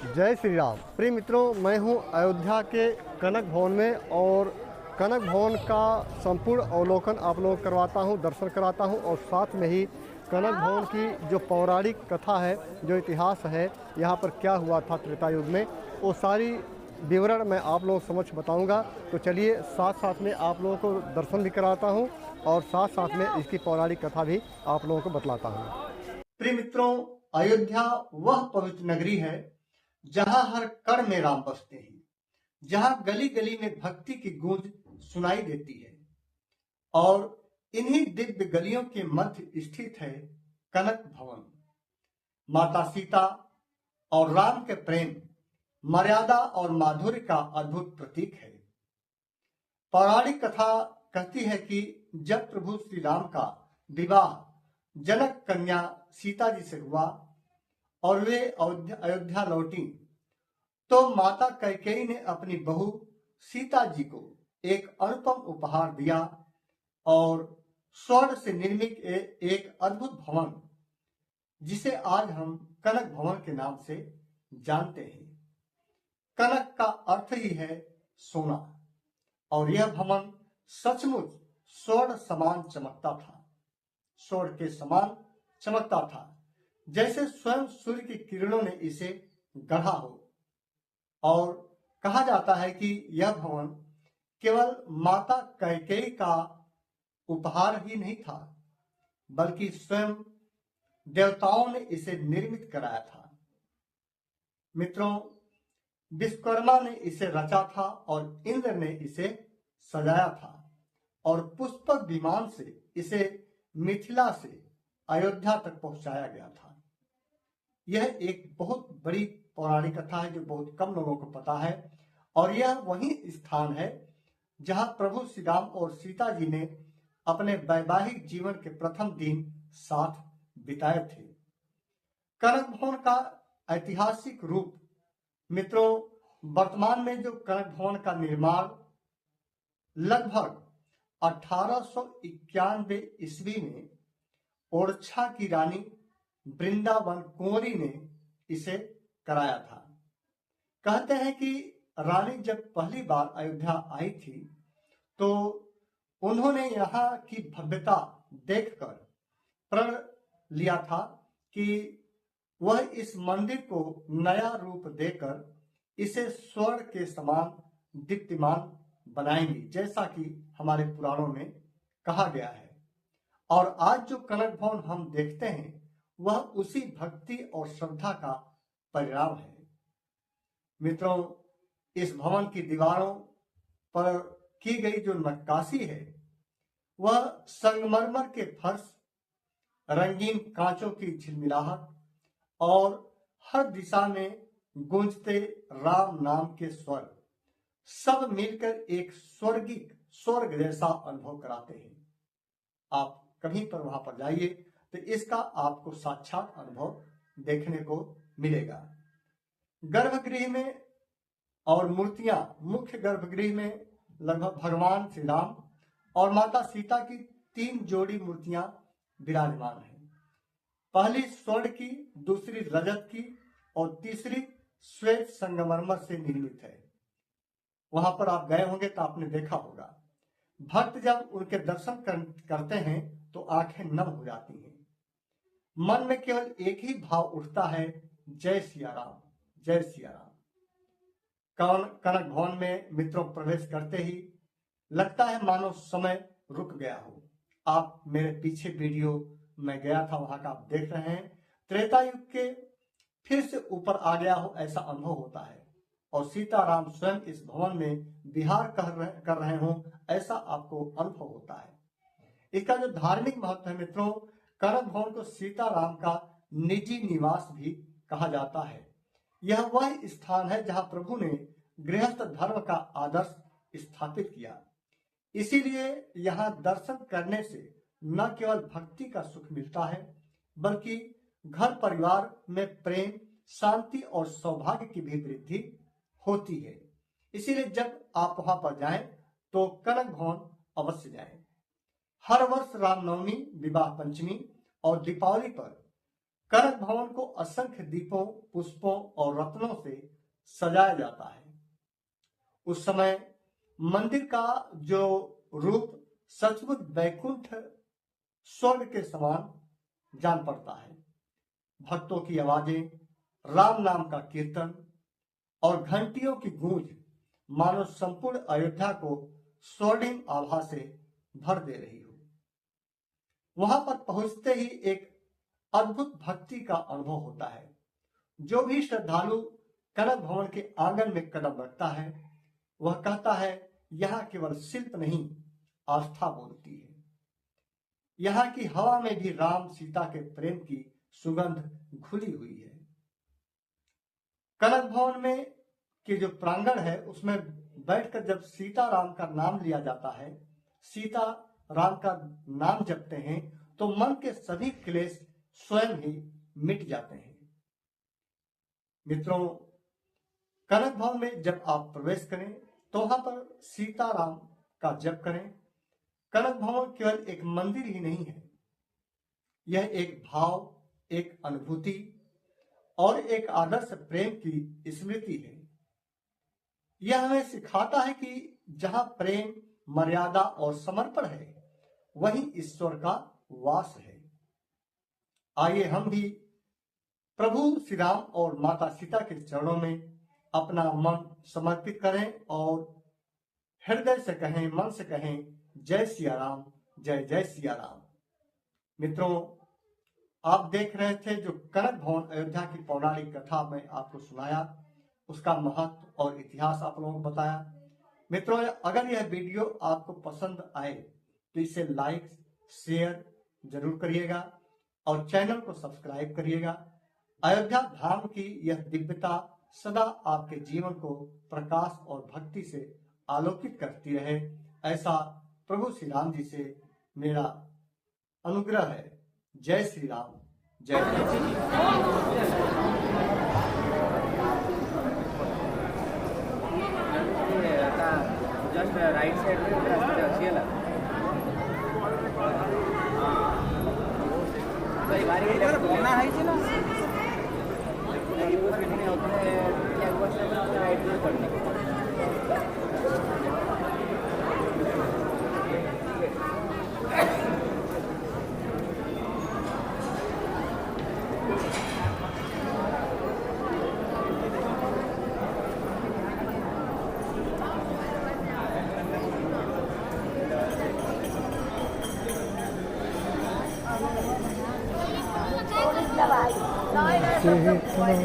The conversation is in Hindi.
जय श्री राम। प्रिय मित्रों, मैं हूं अयोध्या के कनक भवन में और कनक भवन का संपूर्ण अवलोकन आप लोगों को करवाता हूं, दर्शन कराता हूं और साथ में ही कनक भवन की जो पौराणिक कथा है, जो इतिहास है, यहाँ पर क्या हुआ था त्रेता युग में, वो सारी विवरण मैं आप लोगों को समक्ष बताऊंगा। तो चलिए साथ साथ में आप लोगों को दर्शन भी कराता हूँ और साथ साथ में इसकी पौराणिक कथा भी आप लोगों को बतलाता हूँ। प्रिय मित्रों, अयोध्या वह पवित्र नगरी है जहां हर कण में राम बसते हैं, जहां गली गली में भक्ति की गूंज सुनाई देती है और इन्हीं दिव्य गलियों के मध्य स्थित है कनक भवन। माता सीता और राम के प्रेम, मर्यादा और माधुर्य का अद्भुत प्रतीक है। पौराणिक कथा कहती है कि जब प्रभु श्री राम का विवाह जनक कन्या सीता जी से हुआ और वे अयोध्या लौटी, तो माता कैकेयी ने अपनी बहू सीता जी को एक अनुपम उपहार दिया और स्वर्ण से निर्मित एक अद्भुत भवन, जिसे आज हम कनक भवन के नाम से जानते हैं। कनक का अर्थ ही है सोना और यह भवन सचमुच स्वर्ण समान चमकता था। स्वर्ण के समान चमकता था, जैसे स्वयं सूर्य की किरणों ने इसे गढ़ा हो। और कहा जाता है कि यह भवन केवल माता कैकेयी का उपहार ही नहीं था, बल्कि स्वयं देवताओं ने इसे निर्मित कराया था। मित्रों, विश्वकर्मा ने इसे रचा था और इंद्र ने इसे सजाया था और पुष्पक विमान से इसे मिथिला से अयोध्या तक पहुंचाया गया था। यह एक बहुत बड़ी पौराणिक कथा है जो बहुत कम लोगों को पता है और यह वही स्थान है जहां प्रभु श्री राम और सीता जी ने अपने वैवाहिक जीवन के प्रथम दिन साथ बिताए थे। कनक भवन का ऐतिहासिक रूप, मित्रों, वर्तमान में जो कनक भवन का निर्माण लगभग 1891 ईस्वी में ओरछा की रानी वृंदावन कुंवरी ने इसे कराया था। कहते हैं कि रानी जब पहली बार अयोध्या आई थी तो उन्होंने यहाँ की भव्यता देखकर प्रण लिया था कि वह इस मंदिर को नया रूप देकर इसे स्वर्ण के समान दीप्तिमान बनाएंगी, जैसा कि हमारे पुराणों में कहा गया है। और आज जो कनक भवन हम देखते हैं वह उसी भक्ति और श्रद्धा का परिणाम है। मित्रों, इस भवन की दीवारों पर की गई जो नक्काशी है वह संगमरमर के फर्श, रंगीन कांचों की झिलमिलाहट और हर दिशा में गूंजते राम नाम के स्वर सब मिलकर एक स्वर्ग जैसा अनुभव कराते हैं। आप कहीं पर वहां पर जाइए तो इसका आपको साक्षात अनुभव देखने को मिलेगा। गर्भगृह में और मूर्तियां, मुख्य गर्भगृह में लगभग भगवान श्री राम और माता सीता की 3 जोड़ी मूर्तियां विराजमान हैं। पहली स्वर्ण की, दूसरी रजत की और तीसरी श्वेत संगमरमर से निर्मित है। वहां पर आप गए होंगे तो आपने देखा होगा। भक्त जब उनके दर्शन करते हैं तो आंखें नम हो जाती हैं। मन में केवल एक ही भाव उठता है, जय सिया राम, जय सिया राम। कनक भवन में मित्रों प्रवेश करते ही लगता है मानो समय रुक गया हो। आप मेरे पीछे वीडियो में गया था, वहां का आप देख रहे हैं। त्रेता युग के फिर से ऊपर आ गया हो ऐसा अनुभव होता है और सीताराम स्वयं इस भवन में विहार कर रहे हो ऐसा आपको अनुभव होता है। इसका जो धार्मिक महत्व है मित्रों, कनक भवन को सीताराम का निजी निवास भी कहा जाता है। यह वह स्थान है जहां प्रभु ने गृहस्थ धर्म का आदर्श स्थापित किया। इसीलिए यहाँ दर्शन करने से न केवल भक्ति का सुख मिलता है, बल्कि घर परिवार में प्रेम, शांति और सौभाग्य की भी वृद्धि होती है। इसीलिए जब आप वहां पर जाएं तो कनक भवन अवश्य जाएं। हर वर्ष रामनवमी, विवाह पंचमी और दीपावली पर कनक भवन को असंख्य दीपों, पुष्पों और रत्नों से सजाया जाता है। उस समय मंदिर का जो रूप सचमुच वैकुंठ स्वर्ग के समान जान पड़ता है। भक्तों की आवाजें, राम नाम का कीर्तन और घंटियों की गूंज मानो संपूर्ण अयोध्या को स्वर्णिम आभा से भर दे रही हो। वहां पर पहुंचते ही एक अद्भुत भक्ति का अनुभव होता है। जो भी श्रद्धालु कनक भवन के आंगन में कदम रखता है वह कहता है, यहाँ केवल शिल्प नहीं, आस्था बोलती है। यहाँ की हवा में भी राम सीता के प्रेम की सुगंध घुली हुई है। कनक भवन में के जो प्रांगण है उसमें बैठकर जब सीता राम का नाम लिया जाता है, सीता राम का नाम जपते हैं, तो मन के सभी क्लेश स्वयं ही मिट जाते हैं। मित्रों, कनक भवन में जब आप प्रवेश करें तो वहां पर सीता राम का जप करें। कनक भवन केवल एक मंदिर ही नहीं है, यह एक भाव, एक अनुभूति और एक आदर्श प्रेम की स्मृति है। यह हमें सिखाता है कि जहां प्रेम, मर्यादा और समर्पण है वहीं ईश्वर का वास है। आइए हम भी प्रभु श्री राम और माता सीता के चरणों में अपना मन समर्पित करें और हृदय से कहें, मन से कहें, जय सिया राम, जय जय सिया राम। मित्रों, आप देख रहे थे जो कनक भवन अयोध्या की पौराणिक कथा में आपको सुनाया, उसका महत्व और इतिहास आप लोगों को बताया। मित्रों, अगर यह वीडियो आपको पसंद आए तो इसे लाइक, शेयर जरूर करिएगा और चैनल को सब्सक्राइब करिएगा। अयोध्या धाम की यह दिव्यता सदा आपके जीवन को प्रकाश और भक्ति से आलोकित करती रहे, ऐसा प्रभु श्री राम जी से मेरा अनुग्रह है। जय श्री राम, जय जस्ट राइट साइड में रास्ता अच्छी है कई बार ये बोलना है जी ना वो कितने होते हैं क्या हुआ से राइट में पड़ने Nói